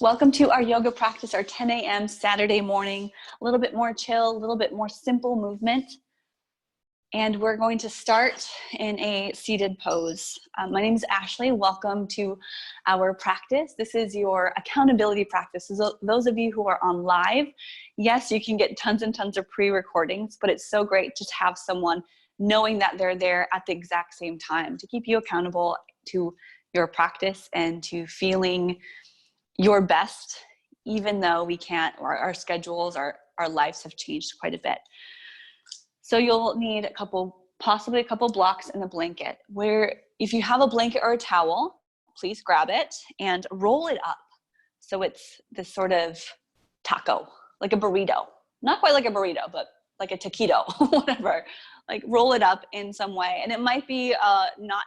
Welcome to our yoga practice, our 10 a.m. Saturday morning, a little bit more chill, a little bit more simple movement. And we're going to start in a seated pose. My name is Ashley. Welcome to our practice. This is your accountability practice. So those of you who are on live, yes, you can get tons and tons of pre-recordings, but it's so great just to have someone knowing that they're there at the exact same time to keep you accountable to your practice and to feeling your best, even though we can't, or our schedules, our lives have changed quite a bit. So you'll need possibly a couple blocks and a blanket, where if you have a blanket or a towel, please grab it and roll it up. So it's this sort of taco, like a burrito, not quite like a burrito, but like a taquito, whatever. Like roll it up in some way. And it might be not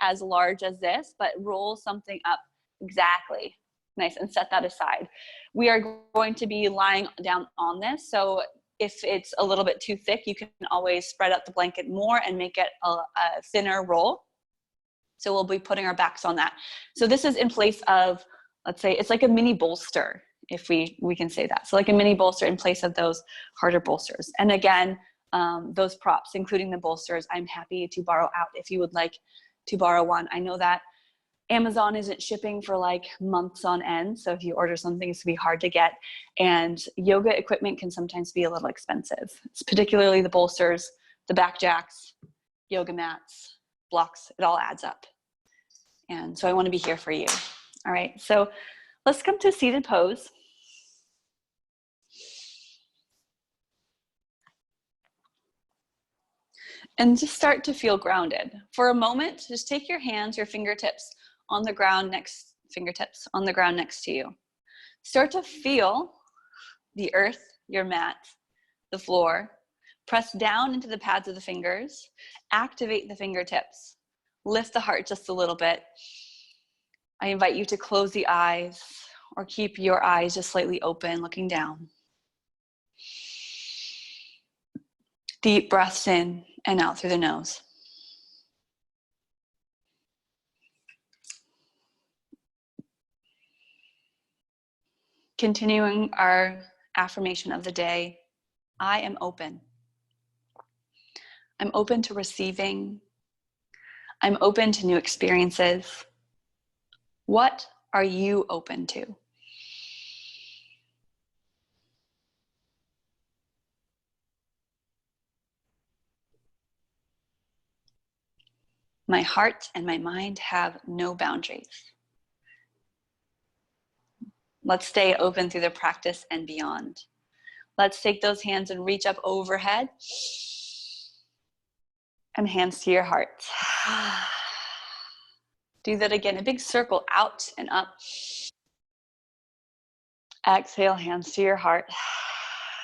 as large as this, but roll something up exactly. Nice, and set that aside. We are going to be lying down on this, so if it's a little bit too thick, you can always spread out the blanket more and make it a thinner roll. So we'll be putting our backs on that. So this is in place of, let's say, it's like a mini bolster, if we can say that. So like a mini bolster in place of those harder bolsters. And again, those props, including the bolsters, I'm happy to borrow out if you would like to borrow one. I know that Amazon isn't shipping for like months on end. So if you order something, it's gonna be hard to get. And yoga equipment can sometimes be a little expensive. It's particularly the bolsters, the back jacks, yoga mats, blocks, it all adds up. And so I wanna be here for you. All right, so let's come to a seated pose. And just start to feel grounded. For a moment, just take your hands, your fingertips, on the ground fingertips on the ground next to you. Start to feel the earth, your mat, the floor. Press down into the pads of the fingers. Activate the fingertips. Lift the heart just a little bit. I invite you to close the eyes or keep your eyes just slightly open, looking down. Deep breaths in and out through the nose. Continuing our affirmation of the day, I am open. I'm open to receiving. I'm open to new experiences. What are you open to? My heart and my mind have no boundaries. Let's stay open through the practice and beyond. Let's take those hands and reach up overhead. And hands to your heart. Do that again, a big circle out and up. Exhale, hands to your heart.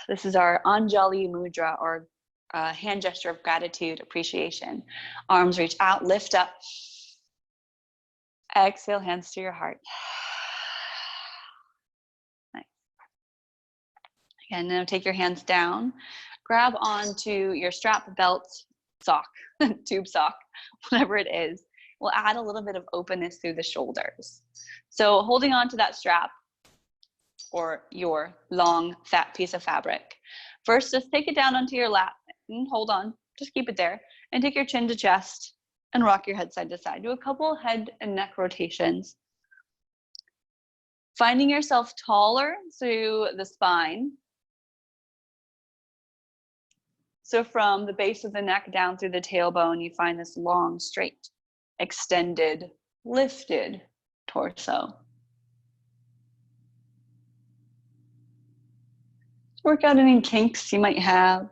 This is our Anjali Mudra, or hand gesture of gratitude, appreciation. Arms reach out, lift up. Exhale, hands to your heart. Nice. Again, now take your hands down. Grab onto your strap, belt, sock, tube sock, whatever it is. We'll add a little bit of openness through the shoulders. So holding on to that strap or your long, fat piece of fabric. First, just take it down onto your lap and hold on. Just keep it there. And take your chin to chest and rock your head side to side. Do a couple head and neck rotations. Finding yourself taller through the spine. So from the base of the neck down through the tailbone, you find this long, straight, extended, lifted torso. Work out any kinks you might have.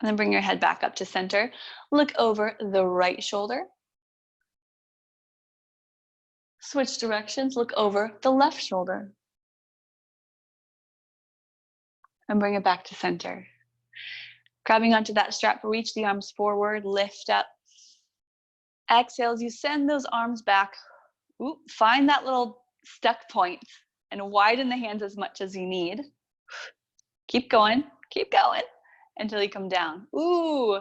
And then bring your head back up to center. Look over the right shoulder. Switch directions, look over the left shoulder. And bring it back to center. Grabbing onto that strap, reach the arms forward, lift up. Exhale as you send those arms back. Ooh, find that little stuck point and widen the hands as much as you need. Keep going, keep going. until you come down. Ooh,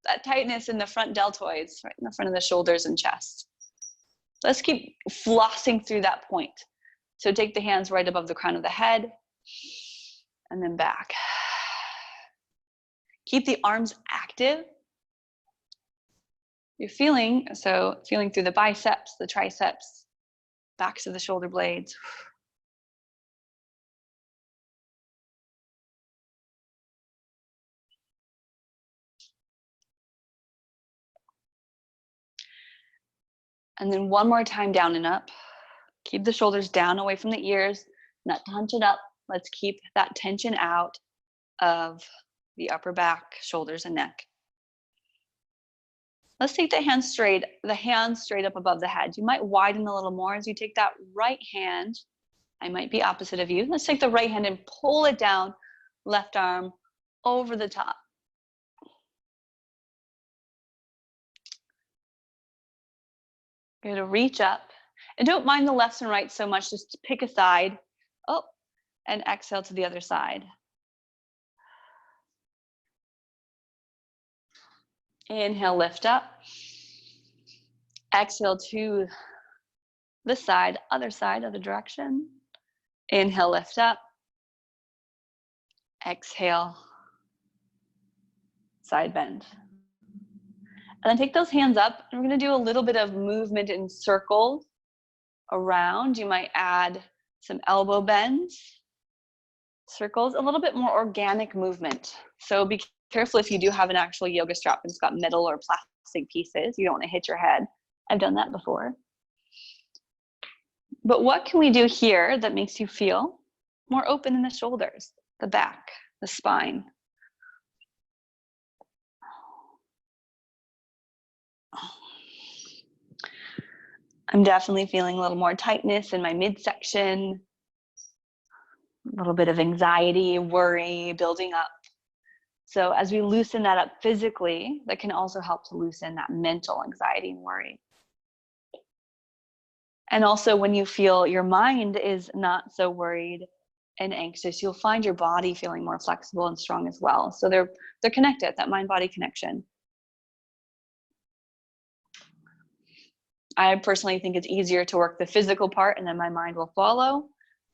that tightness in the front deltoids, right in the front of the shoulders and chest. Let's keep flossing through that point. So take the hands right above the crown of the head and then back. Keep the arms active. You're feeling through the biceps, the triceps, backs of the shoulder blades. And then one more time, down and up. Keep the shoulders down away from the ears, not to hunch it up. Let's keep that tension out of the upper back, shoulders, and neck. Let's take the hands straight up above the head. You might widen a little more as you take that right hand. I might be opposite of you. Let's take the right hand and pull it down, left arm over the top. You're gonna reach up. And don't mind the lefts and rights so much, just pick a side. Oh, and exhale to the other side. Inhale, lift up. Exhale to this side, other direction. Inhale, lift up. Exhale, side bend. And then take those hands up, and we're gonna do a little bit of movement in circles around. You might add some elbow bends, circles, a little bit more organic movement. So be careful if you do have an actual yoga strap and it's got metal or plastic pieces. You don't want to hit your head. I've done that before. But what can we do here that makes you feel more open in the shoulders, the back, the spine? I'm definitely feeling a little more tightness in my midsection, a little bit of anxiety, worry building up. So as we loosen that up physically, that can also help to loosen that mental anxiety and worry. And also when you feel your mind is not so worried and anxious, you'll find your body feeling more flexible and strong as well. So they're connected, that mind-body connection. I personally think it's easier to work the physical part and then my mind will follow.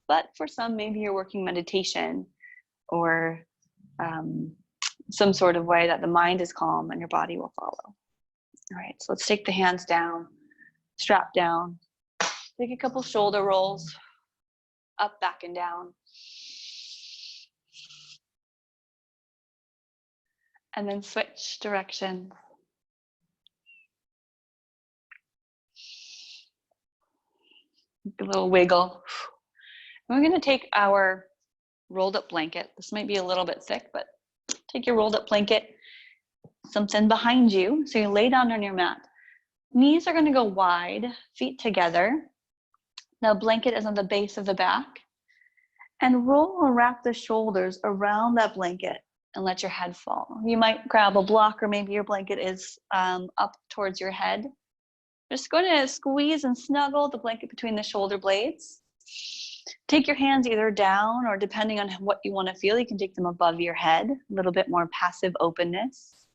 But for some, maybe you're working meditation or some sort of way that the mind is calm and your body will follow. All right, so let's take the hands down, strap down. Take a couple shoulder rolls, up, back, and down. And then switch directions. A little wiggle. We're gonna take our rolled up blanket. This might be a little bit thick, but take your rolled up blanket, something behind you. So you lay down on your mat. Knees are gonna go wide, feet together. Now blanket is on the base of the back. And roll or wrap the shoulders around that blanket and let your head fall. You might grab a block, or maybe your blanket is up towards your head. Just going to squeeze and snuggle the blanket between the shoulder blades. Take your hands either down, or depending on what you want to feel, you can take them above your head, a little bit more passive openness.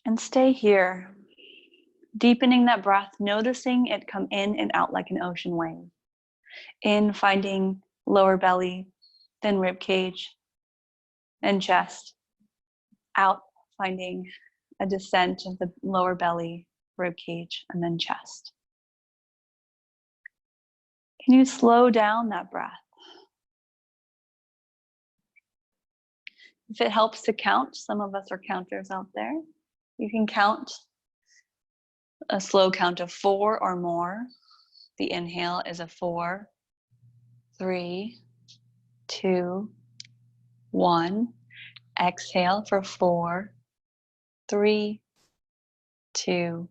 And stay here, deepening that breath, noticing it come in and out like an ocean wave. In, finding lower belly, then rib cage and chest. Out, finding a descent of the lower belly, rib cage, and then chest. Can you slow down that breath? If it helps to count, some of us are counters out there. You can count a slow count of 4 or more. The inhale is a 4, 3, 2, 1. Exhale for 4, 3, 2,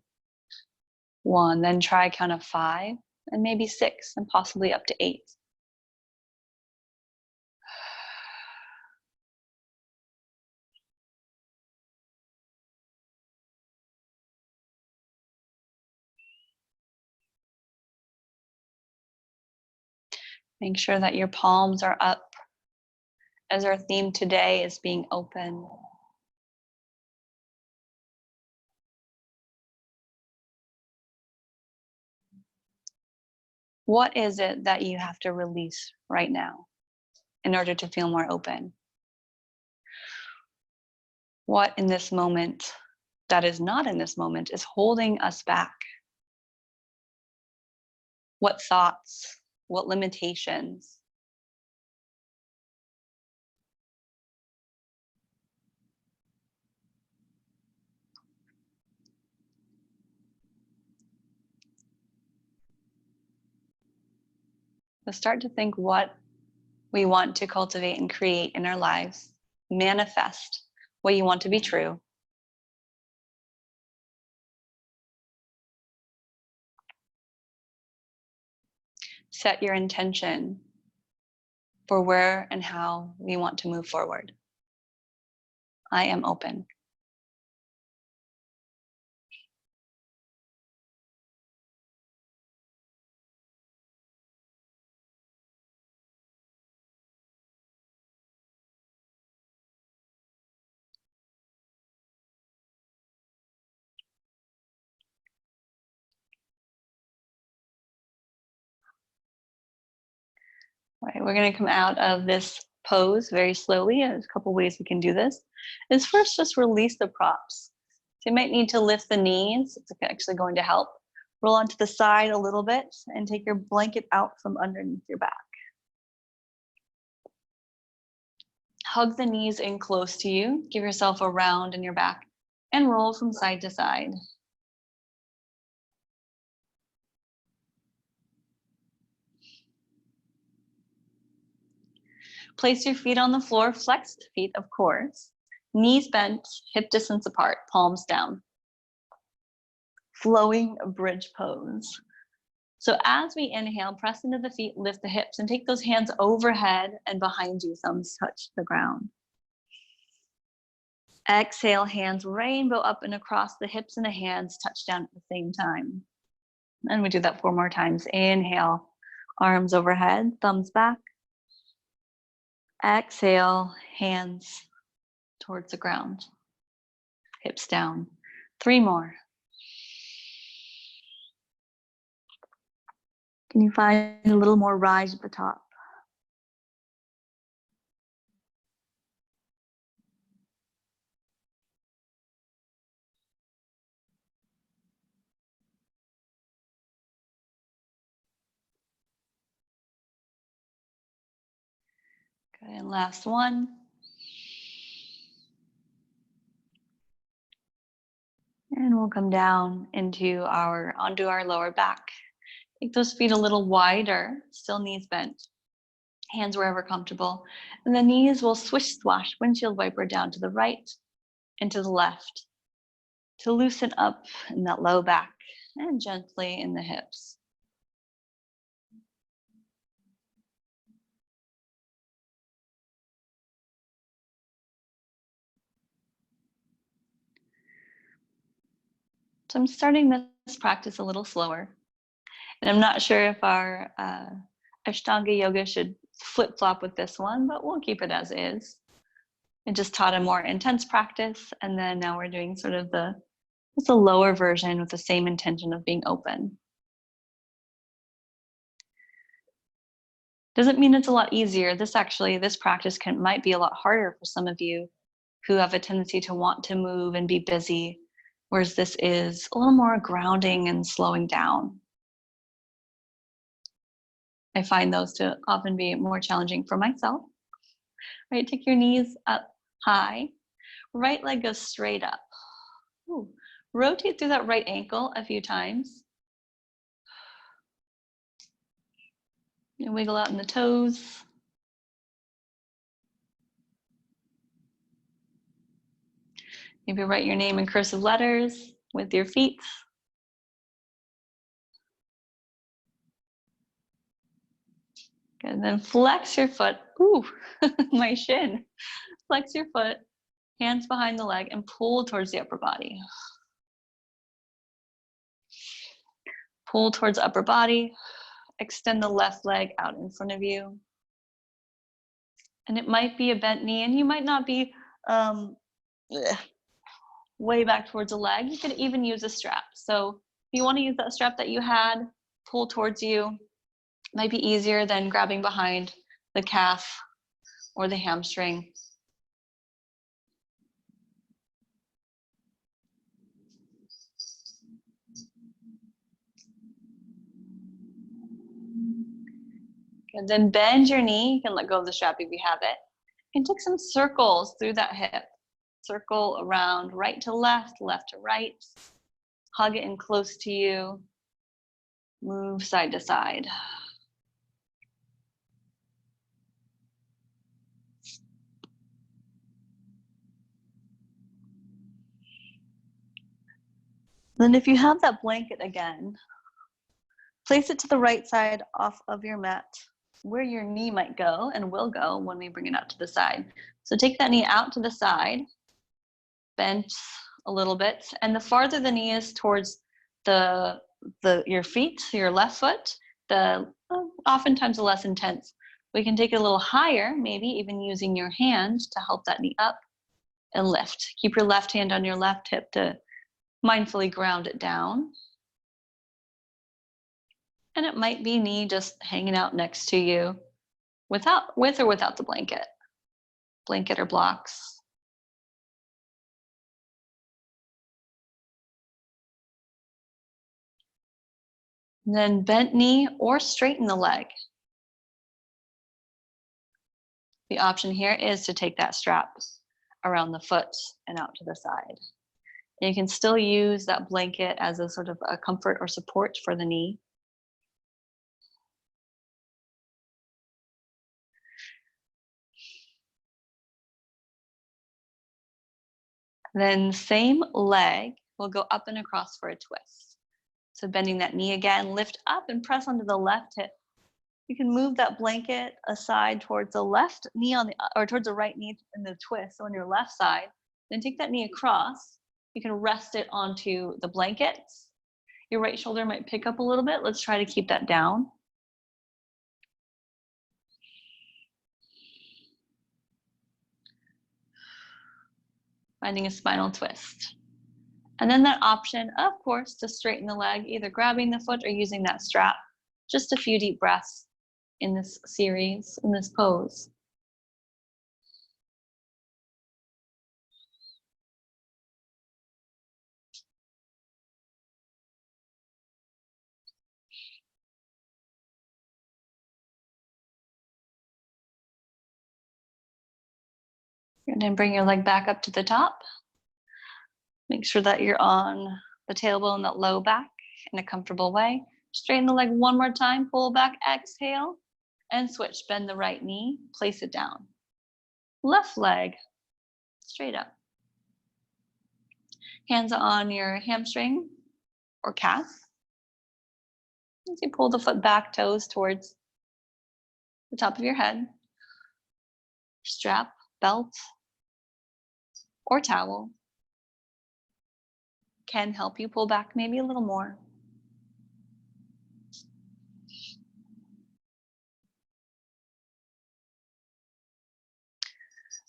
1. Then try a count of 5 and maybe 6 and possibly up to 8. Make sure that your palms are up as our theme today is being open. What is it that you have to release right now in order to feel more open? What in this moment that is not in this moment is holding us back? What thoughts? What limitations? So start to think what we want to cultivate and create in our lives. Manifest what you want to be true. Set your intention for where and how we want to move forward. I am open. All right, we're going to come out of this pose very slowly. There's a couple ways we can do this. Is first just release the props. So you might need to lift the knees. It's actually going to help. Roll onto the side a little bit and take your blanket out from underneath your back. Hug the knees in close to you. Give yourself a round in your back and roll from side to side. Place your feet on the floor, flexed feet, of course. Knees bent, hip distance apart, palms down. Flowing bridge pose. So as we inhale, press into the feet, lift the hips, and take those hands overhead and behind you, thumbs touch the ground. Exhale, hands rainbow up and across the hips and the hands touch down at the same time. And we do that 4 more times. Inhale, arms overhead, thumbs back. Exhale, hands towards the ground, hips down. 3 more. Can you find a little more rise at the top? Good, and last one. And we'll come down onto our lower back. Take those feet a little wider, still knees bent. Hands wherever comfortable. And the knees will swish swash, windshield wiper down to the right and to the left to loosen up in that low back and gently in the hips. So I'm starting this practice a little slower. And I'm not sure if our Ashtanga yoga should flip-flop with this one, but we'll keep it as is. I just taught a more intense practice, and then now we're doing sort of it's a lower version with the same intention of being open. Doesn't mean it's a lot easier. This practice might be a lot harder for some of you who have a tendency to want to move and be busy, whereas this is a little more grounding and slowing down. I find those to often be more challenging for myself. Right, take your knees up high. Right leg goes straight up. Ooh. Rotate through that right ankle a few times. And wiggle out in the toes. Maybe write your name in cursive letters with your feet. Good, and then flex your foot. Ooh, my shin. Flex your foot, hands behind the leg, and pull towards the upper body. Pull towards upper body. Extend the left leg out in front of you. And it might be a bent knee, and you might not be way back towards the leg. You could even use a strap. So if you want to use that strap that you had, pull towards you. It might be easier than grabbing behind the calf or the hamstring. And then bend your knee. You can let go of the strap if you have it. And take some circles through that hip. Circle around right to left, left to right. Hug it in close to you. Move side to side. Then if you have that blanket again, place it to the right side off of your mat where your knee might go and will go when we bring it out to the side. So take that knee out to the side, bent a little bit, and the farther the knee is towards your feet, your left foot, oftentimes the less intense. We can take it a little higher, maybe even using your hand to help that knee up and lift. Keep your left hand on your left hip to mindfully ground it down. And it might be knee just hanging out next to you with or without the blanket or blocks. And then bent knee or straighten the leg. The option here is to take that strap around the foot and out to the side. And you can still use that blanket as a sort of a comfort or support for the knee. Then same leg, we'll go up and across for a twist. So bending that knee again, lift up and press onto the left hip. You can move that blanket aside towards the left knee or towards the right knee in the twist on your left side. Then take that knee across. You can rest it onto the blanket. Your right shoulder might pick up a little bit. Let's try to keep that down. Finding a spinal twist. And then that option, of course, to straighten the leg, either grabbing the foot or using that strap. Just a few deep breaths in this series, in this pose. And then bring your leg back up to the top. Make sure that you're on the tailbone, that low back in a comfortable way. Straighten the leg one more time, pull back, exhale, and switch. Bend the right knee, place it down. Left leg, straight up. Hands on your hamstring or calf. As you pull the foot back, toes towards the top of your head. Strap, belt, or towel can help you pull back maybe a little more.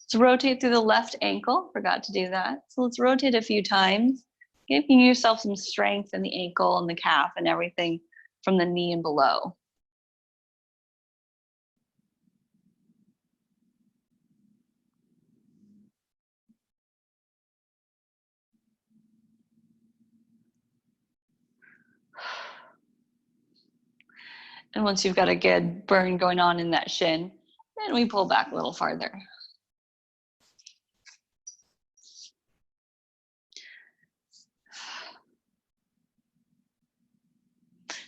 Let's rotate through the left ankle. Forgot to do that. So let's rotate a few times, giving yourself some strength in the ankle and the calf and everything from the knee and below. And once you've got a good burn going on in that shin, then we pull back a little farther.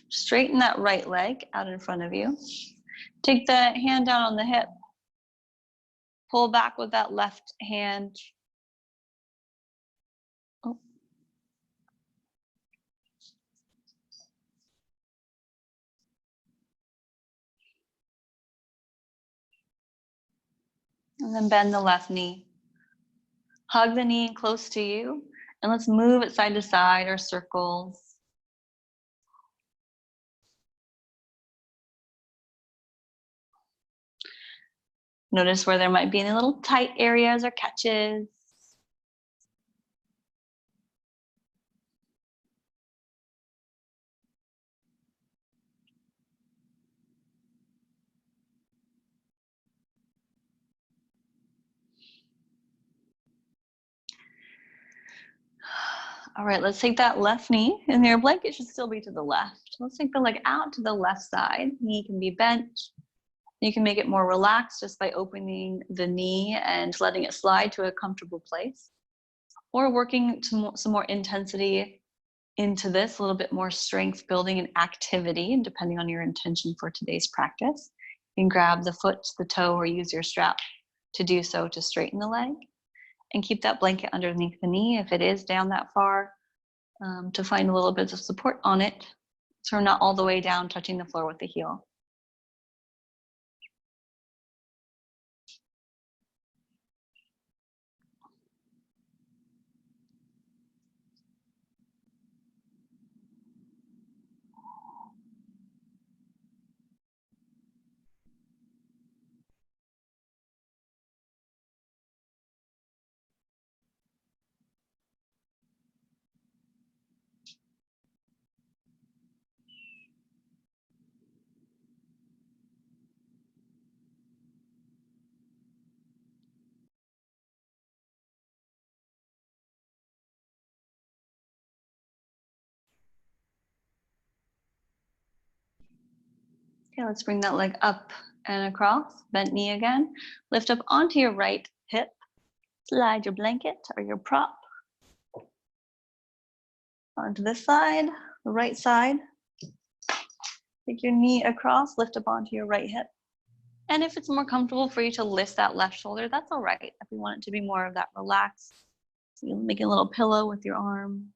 Straighten that right leg out in front of you. Take the hand down on the hip. Pull back with that left hand. Oh. And then bend the left knee. Hug the knee close to you, and let's move it side to side or circles. Notice where there might be any little tight areas or catches. All right, let's take that left knee, and your blanket should still be to the left. Let's take the leg out to the left side. Knee can be bent. You can make it more relaxed just by opening the knee and letting it slide to a comfortable place, or working to some more intensity into this, a little bit more strength building and activity, depending on your intention for today's practice. You can grab the foot, the toe, or use your strap to do so to straighten the leg. And keep that blanket underneath the knee if it is down that far, to find a little bit of support on it, so we're not all the way down touching the floor with the heel. Okay, let's bring that leg up and across, bent knee again. Lift up onto your right hip. Slide your blanket or your prop onto this side, the right side. Take your knee across, lift up onto your right hip. And if it's more comfortable for you to lift that left shoulder, that's all right. If you want it to be more of that relaxed, you make a little pillow with your arm,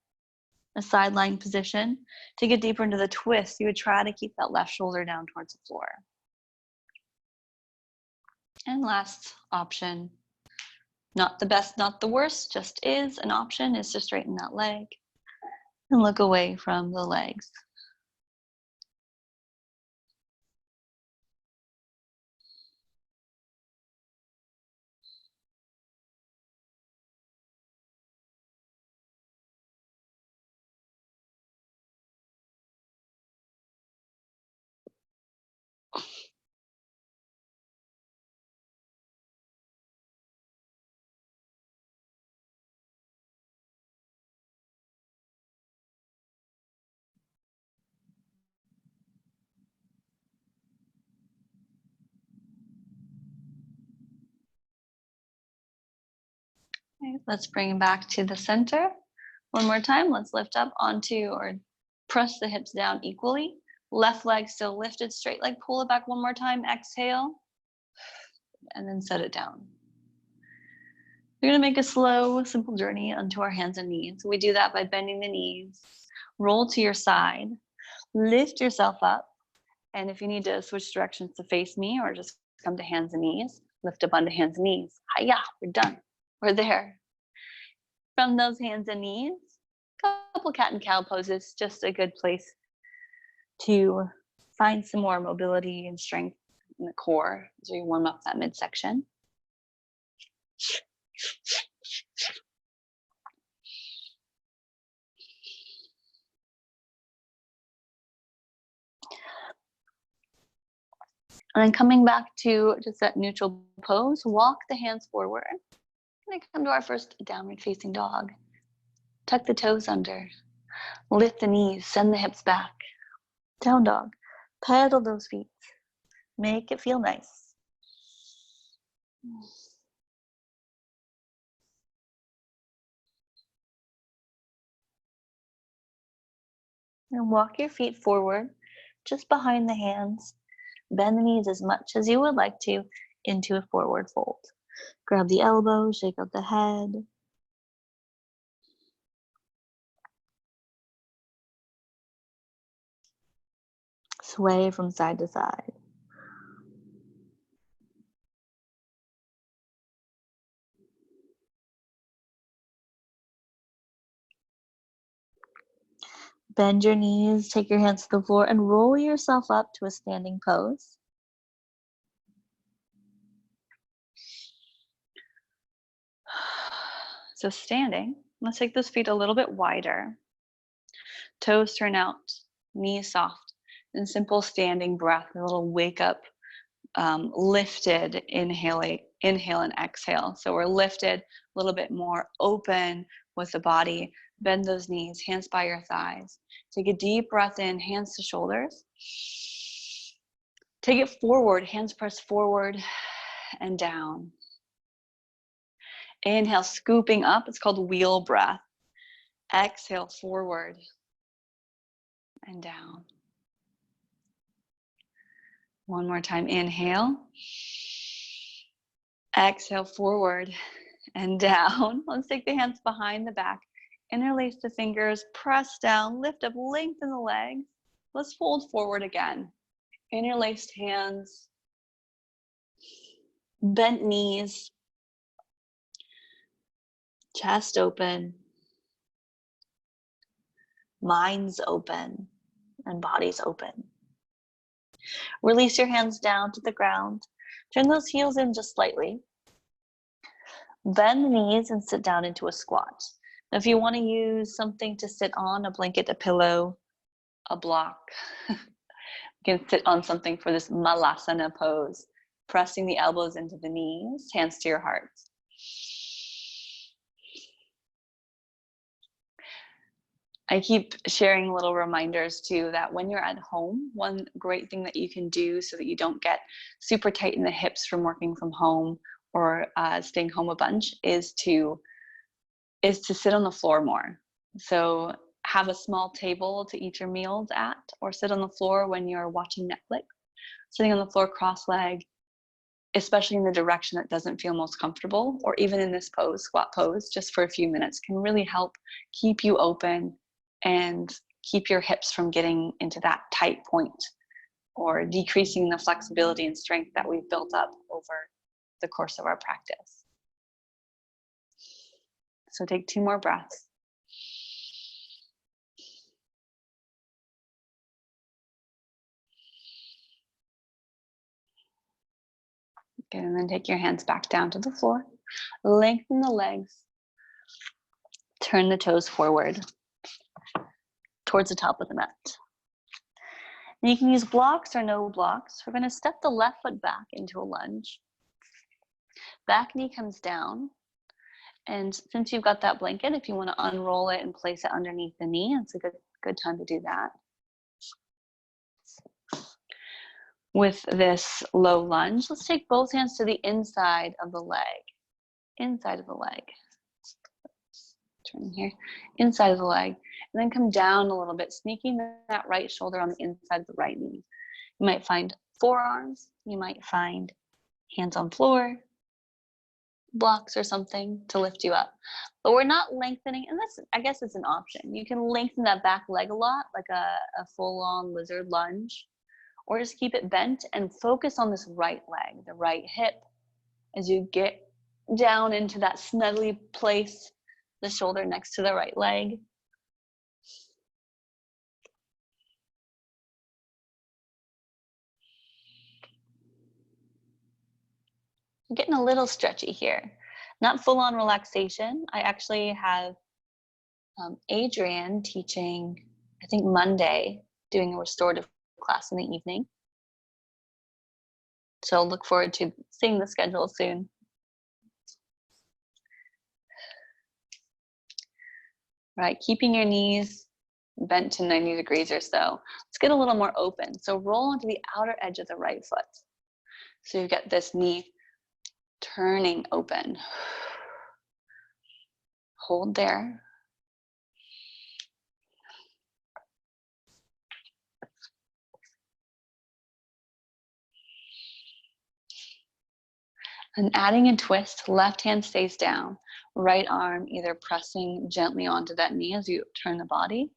a sideline position. To get deeper into the twist, you would try to keep that left shoulder down towards the floor. And last option, not the best, not the worst, just is an option, is to straighten that leg and look away from the legs. Okay, let's bring it back to the center. One more time, let's lift up onto or press the hips down equally. Left leg still lifted, straight leg, pull it back one more time, exhale, and then set it down. We're gonna make a slow, simple journey onto our hands and knees. We do that by bending the knees, roll to your side, lift yourself up, and if you need to switch directions to face me or just come to hands and knees, lift up onto hands and knees. Hiya, we're done, we're there. From those hands and knees, couple cat and cow poses, just a good place to find some more mobility and strength in the core as we warm up that midsection. And then coming back to just that neutral pose, walk the hands forward. And then come to our first downward facing dog. Tuck the toes under, lift the knees, send the hips back. Down dog, pedal those feet. Make it feel nice. And walk your feet forward, just behind the hands. Bend the knees as much as you would like to into a forward fold. Grab the elbows, shake out the head. Sway from side to side. Bend your knees, take your hands to the floor, and roll yourself up to a standing pose. So standing, let's take those feet a little bit wider. Toes turn out, knees soft, and simple standing breath, a little wake up, lifted, inhale and exhale. So we're lifted, a little bit more open with the body. Bend those knees, hands by your thighs. Take a deep breath in, hands to shoulders. Take it forward, hands press forward and down. Inhale, scooping up, it's called wheel breath. Exhale, forward and down. One more time, inhale. Exhale, forward and down. Let's take the hands behind the back. Interlace the fingers, press down, lift up, lengthen the legs. Let's fold forward again. Interlaced hands, bent knees, chest open, minds open, and bodies open. Release your hands down to the ground. Turn those heels in just slightly. Bend the knees and sit down into a squat. Now, if you want to use something to sit on, a blanket, a pillow, a block, you can sit on something for this Malasana pose, pressing the elbows into the knees, hands to your heart. I keep sharing little reminders too that when you're at home, one great thing that you can do so that you don't get super tight in the hips from working from home or staying home a bunch is to sit on the floor more. So have a small table to eat your meals at, or sit on the floor when you're watching Netflix. Sitting on the floor cross-legged, especially in the direction that doesn't feel most comfortable, or even in this pose, squat pose, just for a few minutes, can really help keep you open and keep your hips from getting into that tight point or decreasing the flexibility and strength that we've built up over the course of our practice. So take 2 more breaths. Good, and then take your hands back down to the floor. Lengthen the legs. Turn the toes forward towards the top of the mat. And you can use blocks or no blocks. We're going to step the left foot back into a lunge. Back knee comes down. And since you've got that blanket, if you want to unroll it and place it underneath the knee, it's a good time to do that. With this low lunge, let's take both hands to the inside of the leg. Inside of the leg. Turn here. Inside of the leg. And then come down a little bit, sneaking that right shoulder on the inside of the right knee. You might find forearms. You might find hands on floor, blocks or something to lift you up. But we're not lengthening, and that's, I guess it's an option. You can lengthen that back leg a lot, like a full-on lizard lunge, or just keep it bent and focus on this right leg, the right hip. As you get down into that snugly place, the shoulder next to the right leg. I'm getting a little stretchy here. Not full-on relaxation. I actually have Adrienne teaching, I think Monday, doing a restorative class in the evening. So look forward to seeing the schedule soon. Right, keeping your knees bent to 90 degrees or so. Let's get a little more open. So roll onto the outer edge of the right foot. So you get this knee turning open. Hold there. And adding a twist, left hand stays down, right arm either pressing gently onto that knee as you turn the body,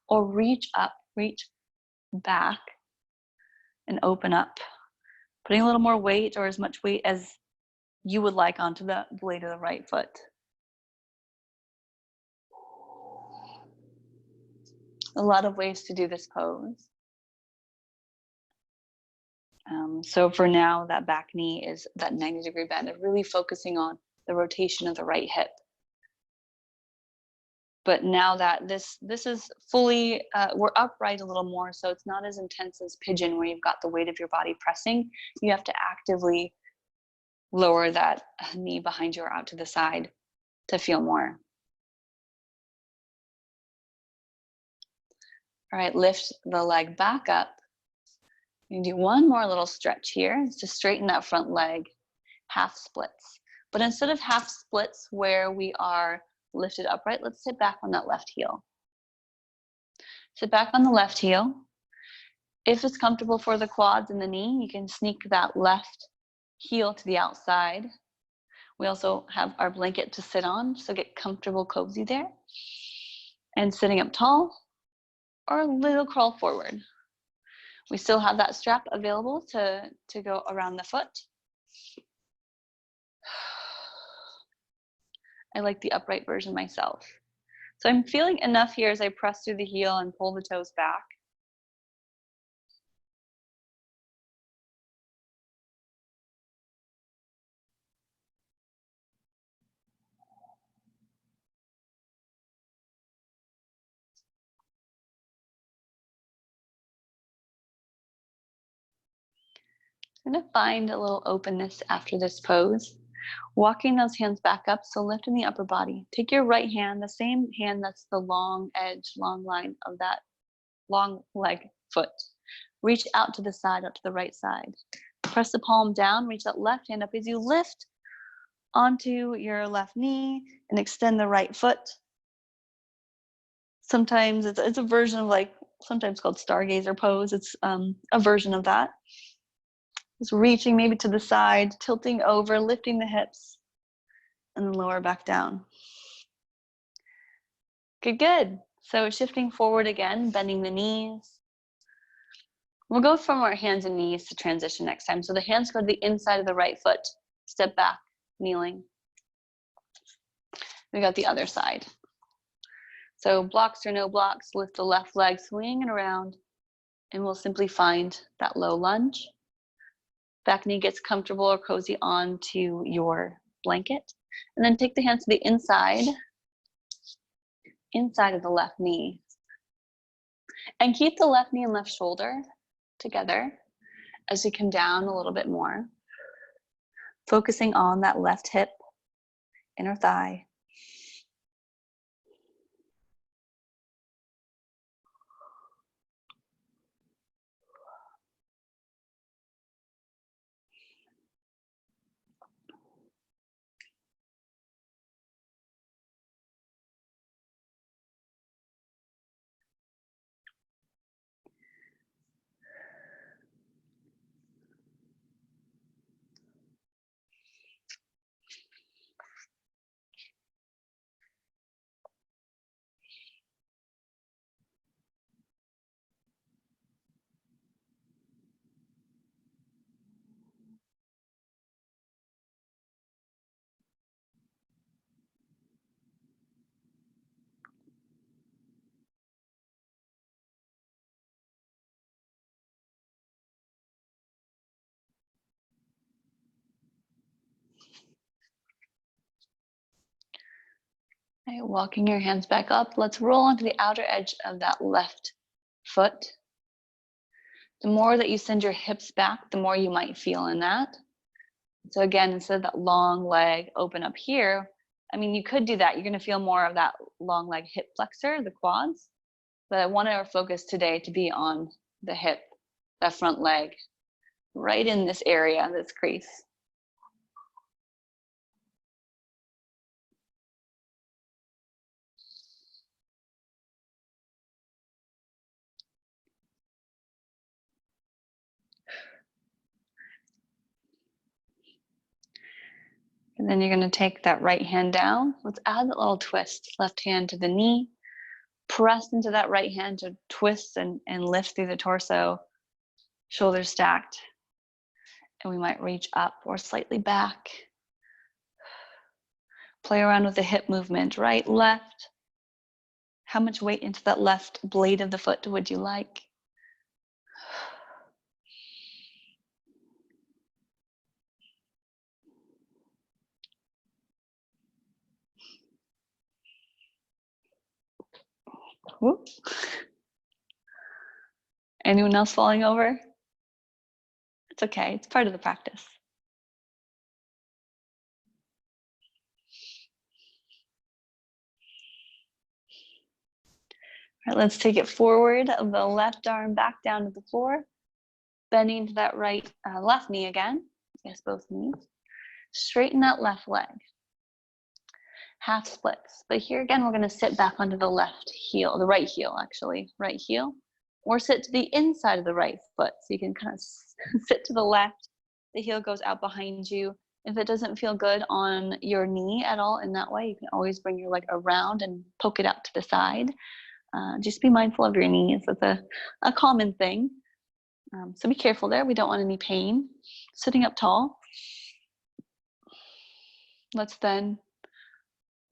or reach up, reach back, and open up. Putting a little more weight, or as much weight as you would like, onto the blade of the right foot. A lot of ways to do this pose. So for now, that back knee is that 90-degree bend, of really focusing on the rotation of the right hip. But now that this is fully, we're upright a little more, so it's not as intense as pigeon where you've got the weight of your body pressing. You have to actively lower that knee behind you or out to the side to feel more. All right, lift the leg back up. You can do one more little stretch here. It's to straighten that front leg, half splits. But instead of half splits where we are lifted upright, let's sit back on that left heel. Sit back on the left heel. If it's comfortable for the quads and the knee, you can sneak that left heel to the outside. We also have our blanket to sit on, so get comfortable, cozy there. And sitting up tall or a little crawl forward. We still have that strap available to go around the foot. I like the upright version myself. So I'm feeling enough here as I press through the heel and pull the toes back. I'm gonna find a little openness after this pose. Walking those hands back up, so lifting the upper body. Take your right hand, the same hand that's the long edge, long line of that long leg foot. Reach out to the side, out to the right side. Press the palm down, reach that left hand up as you lift onto your left knee and extend the right foot. Sometimes it's a version of like, sometimes called stargazer pose. It's a version of that. Just reaching maybe to the side, tilting over, lifting the hips, and then lower back down. Good, good. So shifting forward again, bending the knees. We'll go from our hands and knees to transition next time. So the hands go to the inside of the right foot, step back, kneeling. We got the other side. So blocks or no blocks, lift the left leg, swing it around, and we'll simply find that low lunge. Back knee gets comfortable or cozy onto your blanket. And then take the hands to the inside of the left knee. And keep the left knee and left shoulder together as you come down a little bit more. Focusing on that left hip, inner thigh. Okay, walking your hands back up, let's roll onto the outer edge of that left foot. The more that you send your hips back, the more you might feel in that. So again, instead of that long leg open up here, I mean, you could do that. You're gonna feel more of that long leg hip flexor, the quads. But I want our focus today to be on the hip, that front leg, right in this area, this crease. And then you're gonna take that right hand down. Let's add that little twist. Left hand to the knee. Press into that right hand to twist and lift through the torso. Shoulders stacked. And we might reach up or slightly back. Play around with the hip movement, right, left. How much weight into that left blade of the foot would you like? Whoop. Anyone else falling over? It's okay, it's part of the practice. All right, let's take it forward, the left arm back down to the floor, bending to that left knee again. Yes, both knees. Straighten that left leg. Half splits. But here again, we're gonna sit back onto the left heel, the right heel actually, right heel, or sit to the inside of the right foot. So you can kind of sit to the left, the heel goes out behind you. If it doesn't feel good on your knee at all in that way, you can always bring your leg around and poke it out to the side. Just be mindful of your knees. That's a common thing. So be careful there. We don't want any pain. Sitting up tall. Let's then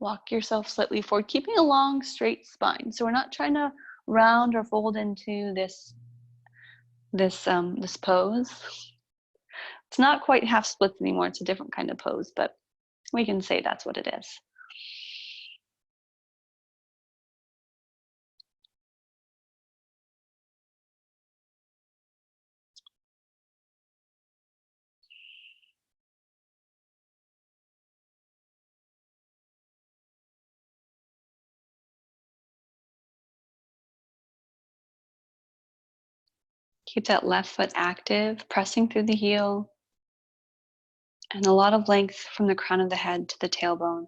walk yourself slightly forward, keeping a long, straight spine. So we're not trying to round or fold into this pose. It's not quite half splits anymore. It's a different kind of pose, but we can say that's what it is. Keep that left foot active, pressing through the heel, and a lot of length from the crown of the head to the tailbone.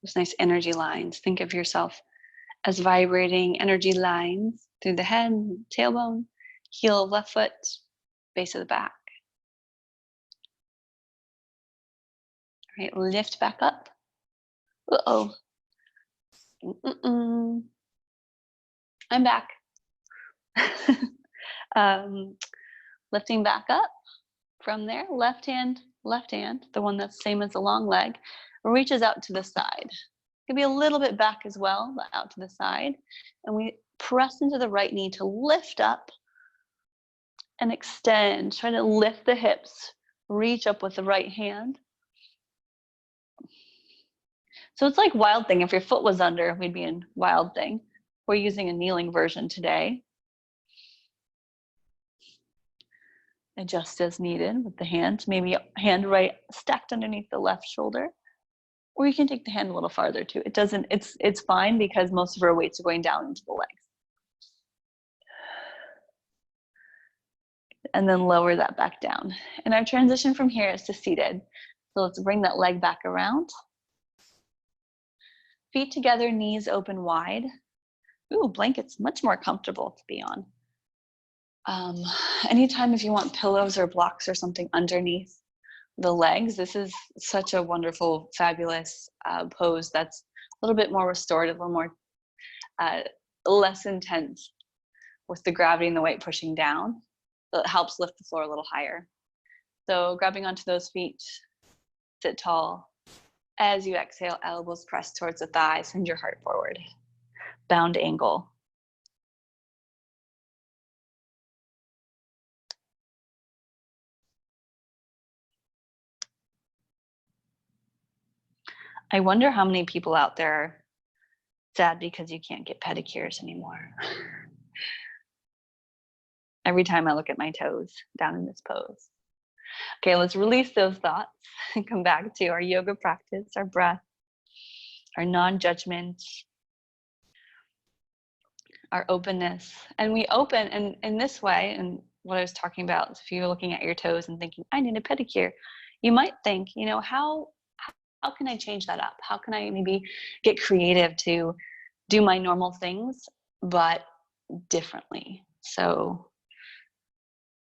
Those nice energy lines. Think of yourself as vibrating energy lines through the head, tailbone, heel of left foot, base of the back. All right, lift back up. Uh-oh. I'm back. Lifting back up from there, left hand, the one that's same as the long leg, reaches out to the side. It can be a little bit back as well, but out to the side. And we press into the right knee to lift up and extend. Try to lift the hips, reach up with the right hand. So it's like Wild Thing. If your foot was under, we'd be in Wild Thing. We're using a kneeling version today. Adjust as needed with the hand, maybe hand right stacked underneath the left shoulder, or you can take the hand a little farther too. It's fine because most of our weights are going down into the legs. And then lower that back down. And our transition from here is to seated. So let's bring that leg back around. Feet together, knees open wide. Ooh, blanket's much more comfortable to be on. Anytime if you want pillows or blocks or something underneath the legs, this is such a wonderful, fabulous pose that's a little bit more restorative, a little more less intense with the gravity and the weight pushing down. So it helps lift the floor a little higher. So grabbing onto those feet, sit tall. As you exhale, elbows press towards the thighs, send your heart forward. Bound angle. I wonder how many people out there are sad because you can't get pedicures anymore. Every time I look at my toes down in this pose. Okay, let's release those thoughts and come back to our yoga practice, our breath, our non-judgment, our openness. And we open, and in this way, and what I was talking about, if you're looking at your toes and thinking, I need a pedicure, you might think, you know, how can I change that up? How can I maybe get creative to do my normal things, but differently? So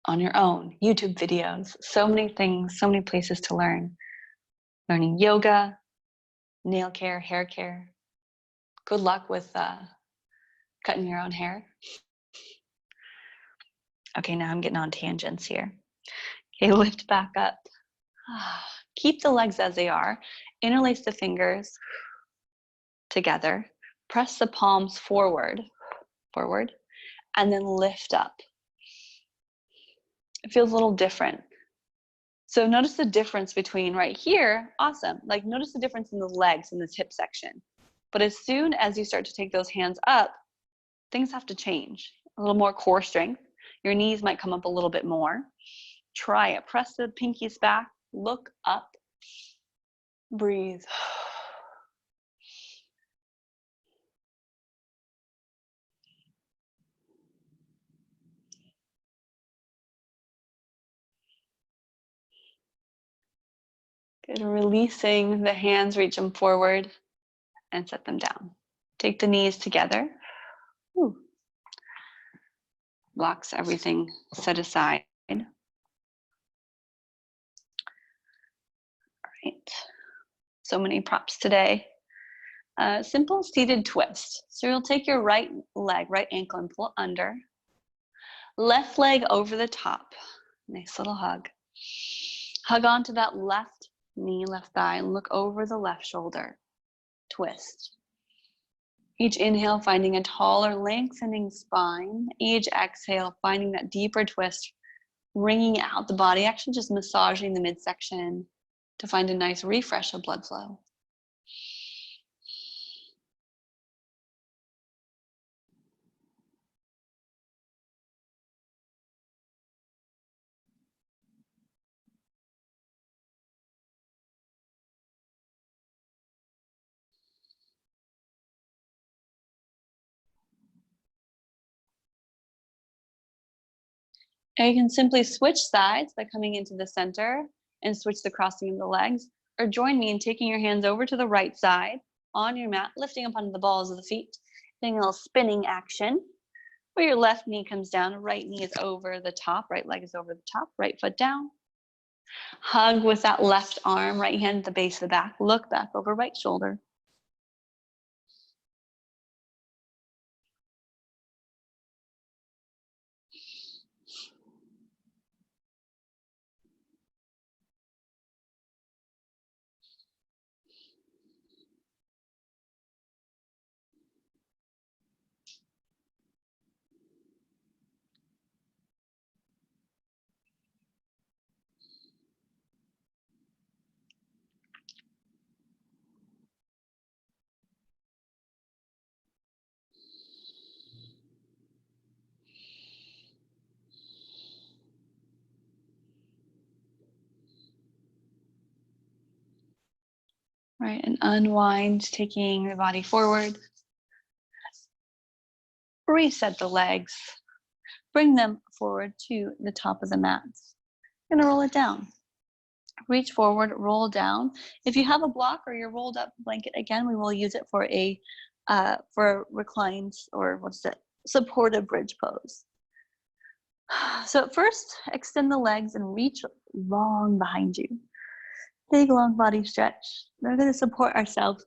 on your own, YouTube videos, so many things, so many places to learn. Learning yoga, nail care, hair care. Good luck with cutting your own hair. Okay, now I'm getting on tangents here. Okay, lift back up. Keep the legs as they are. Interlace the fingers together. Press the palms forward, and then lift up. It feels a little different. So notice the difference between right here, awesome. Like notice the difference in the legs in this hip section. But as soon as you start to take those hands up, things have to change. A little more core strength. Your knees might come up a little bit more. Try it. Press the pinkies back. Look up. Breathe. Good. Releasing the hands, reach them forward and set them down. Take the knees together. Ooh. Blocks, everything set aside. All right. So many props today. Simple seated twist. So you'll take your right leg, right ankle, and pull under. Left leg over the top. Nice little hug. Hug onto that left knee, left thigh, and look over the left shoulder. Twist. Each inhale, finding a taller, lengthening spine. Each exhale, finding that deeper twist, wringing out the body, actually just massaging the midsection to find a nice refresh of blood flow. And you can simply switch sides by coming into the center and switch the crossing of the legs, or join me in taking your hands over to the right side on your mat, lifting up onto the balls of the feet, doing a little spinning action where your left knee comes down, right knee is over the top, right leg is over the top, right foot down. Hug with that left arm, right hand at the base of the back, look back over right shoulder. Right, and unwind, taking the body forward. Reset the legs. Bring them forward to the top of the mat. You're gonna roll it down. Reach forward, roll down. If you have a block or your rolled up blanket, again, we will use it for a reclined, or what's it, supportive bridge pose. So at first, extend the legs and reach long behind you. Big long body stretch. We're gonna support ourselves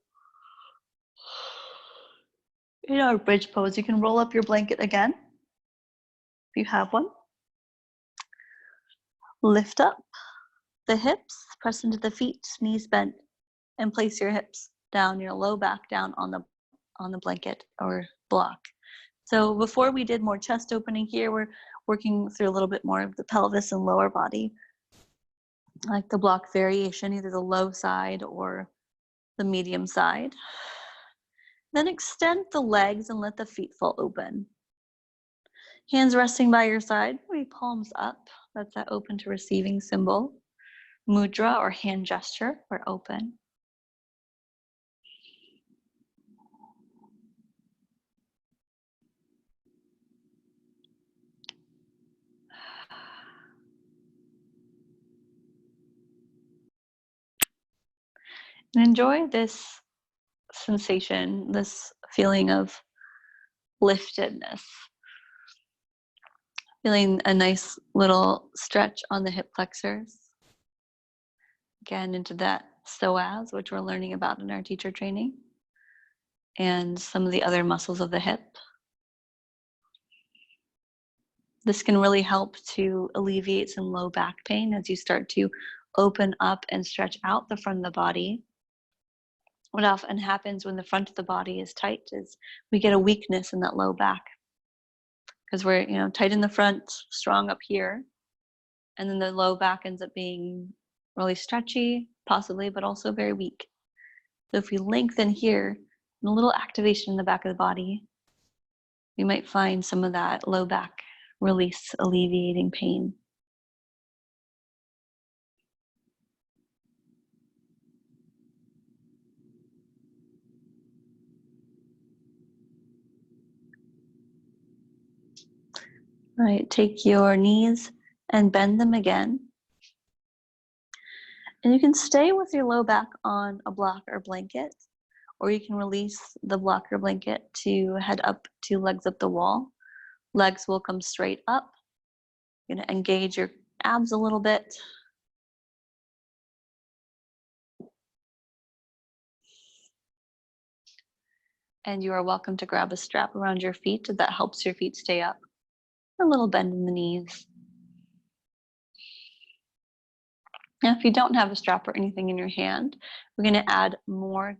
in our bridge pose. You can roll up your blanket again, if you have one. Lift up the hips, press into the feet, knees bent, and place your hips down, your low back down on the blanket or block. So before we did more chest opening here, we're working through a little bit more of the pelvis and lower body, like the block variation, either the low side or the medium side. Then extend the legs and let the feet fall open. Hands resting by your side, maybe palms up. That's that open to receiving symbol. Mudra or hand gesture for open. And enjoy this sensation, this feeling of liftedness. Feeling a nice little stretch on the hip flexors. Again, into that psoas, which we're learning about in our teacher training, and some of the other muscles of the hip. This can really help to alleviate some low back pain as you start to open up and stretch out the front of the body. What often happens when the front of the body is tight is we get a weakness in that low back, because we're, tight in the front, strong up here, and then the low back ends up being really stretchy, possibly, but also very weak. So if we lengthen here, and a little activation in the back of the body. You might find some of that low back release, alleviating pain. All right, take your knees and bend them again. And you can stay with your low back on a block or blanket, or you can release the block or blanket to head up to legs up the wall. Legs will come straight up. You're gonna engage your abs a little bit. And you are welcome to grab a strap around your feet that helps your feet stay up. A little bend in the knees. Now, if you don't have a strap or anything in your hand, we're gonna add more,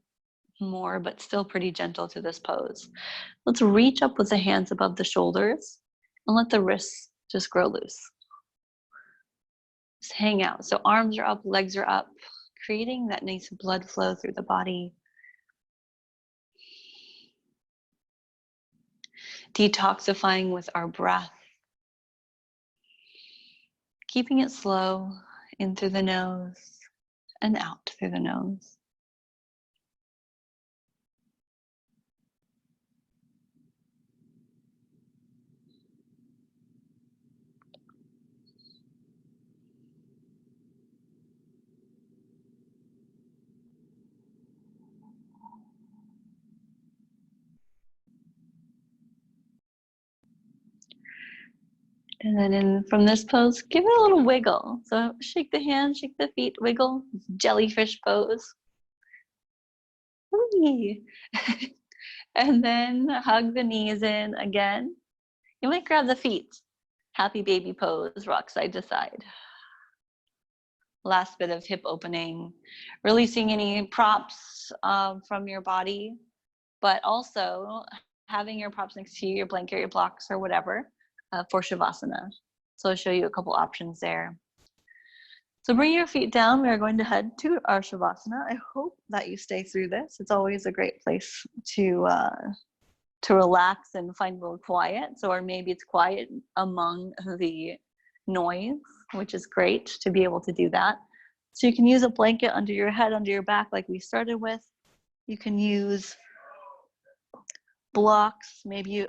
but still pretty gentle to this pose. Let's reach up with the hands above the shoulders and let the wrists just grow loose. Just hang out. So arms are up, legs are up, creating that nice blood flow through the body. Detoxifying with our breath. Keeping it slow, in through the nose and out through the nose. And then from this pose, give it a little wiggle. So shake the hands, shake the feet, wiggle, jellyfish pose. And then hug the knees in again. You might grab the feet. Happy baby pose, rock side to side. Last bit of hip opening, releasing any props from your body, but also having your props next to you, your blanket, your blocks, or whatever, for Shavasana. So I'll show you a couple options there. So bring your feet down. We are going to head to our Shavasana. I hope that you stay through this. It's always a great place to relax and find a little quiet. So, or maybe it's quiet among the noise, which is great to be able to do that. So you can use a blanket under your head, under your back, like we started with. You can use blocks, maybe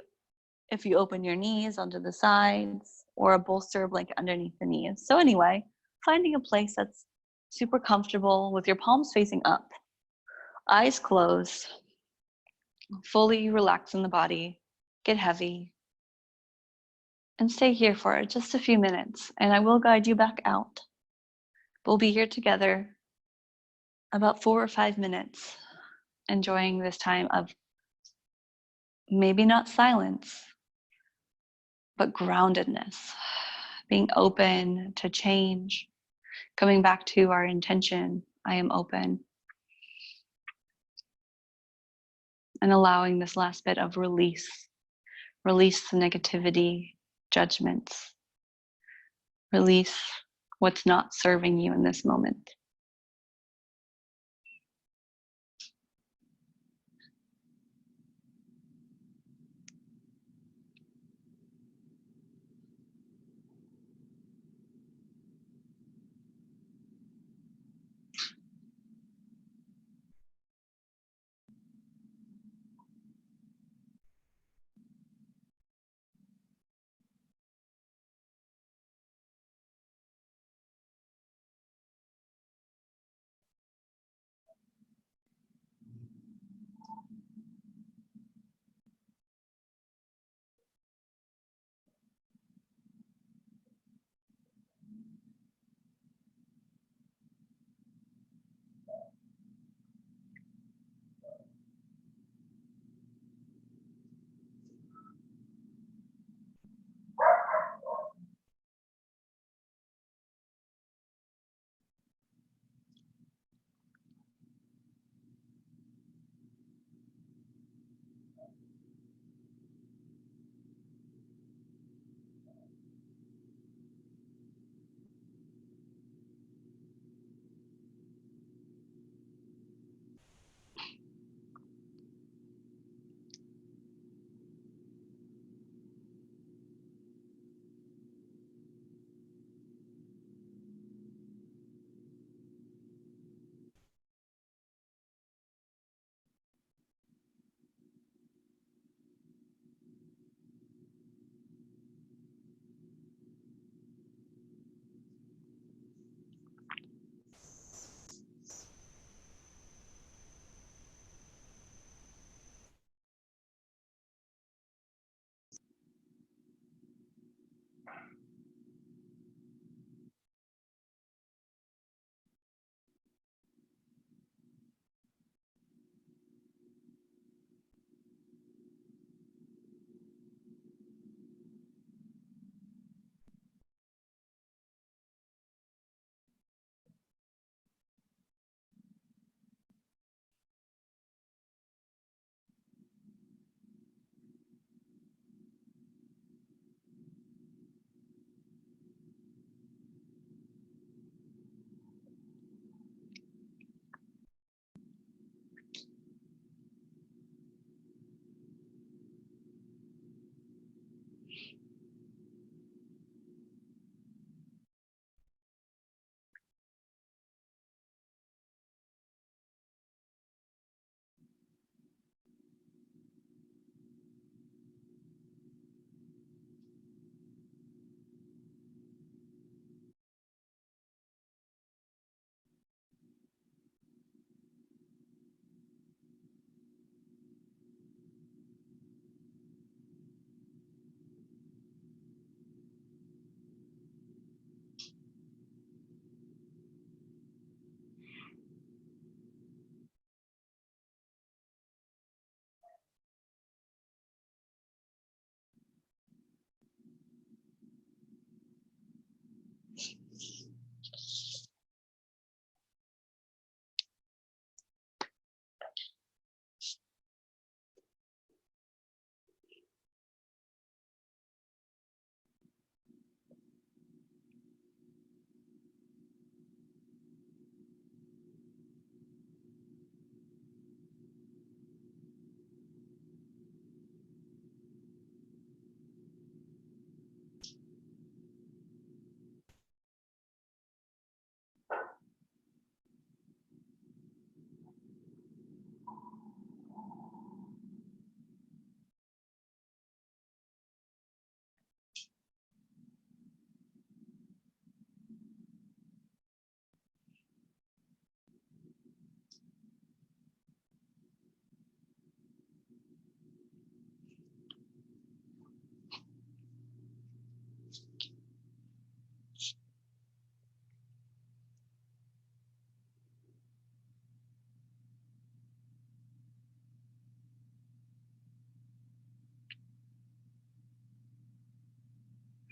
if you open your knees onto the sides, or a bolster blanket underneath the knees. So anyway, finding a place that's super comfortable with your palms facing up, eyes closed, fully relax in the body, get heavy, and stay here for just a few minutes. And I will guide you back out. We'll be here together about 4 or 5 minutes, enjoying this time of maybe not silence, but groundedness, being open to change, coming back to our intention, I am open, and allowing this last bit of release the negativity, judgments, release what's not serving you in this moment.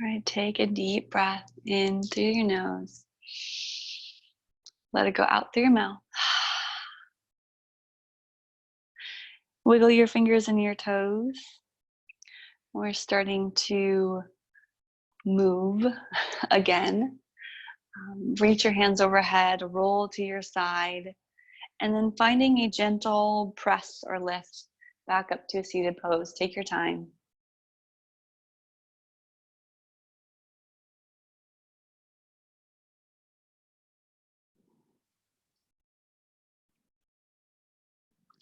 All right, take a deep breath in through your nose. Let it go out through your mouth. Wiggle your fingers and your toes. We're starting to move again. Reach your hands overhead, roll to your side, and then finding a gentle press or lift back up to a seated pose. Take your time.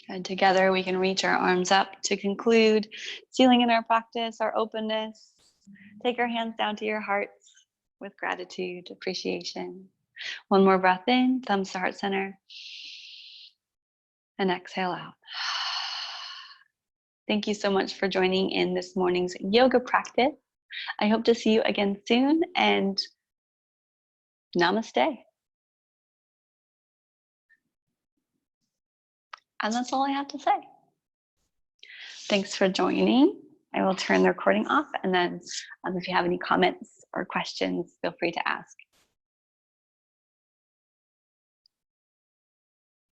And together we can reach our arms up to conclude, sealing in our practice, our openness. Take our hands down to your hearts with gratitude, appreciation. One more breath in, thumbs to heart center. And exhale out. Thank you so much for joining in this morning's yoga practice. I hope to see you again soon, and namaste. And that's all I have to say. Thanks for joining. I will turn the recording off, and then if you have any comments or questions, feel free to ask.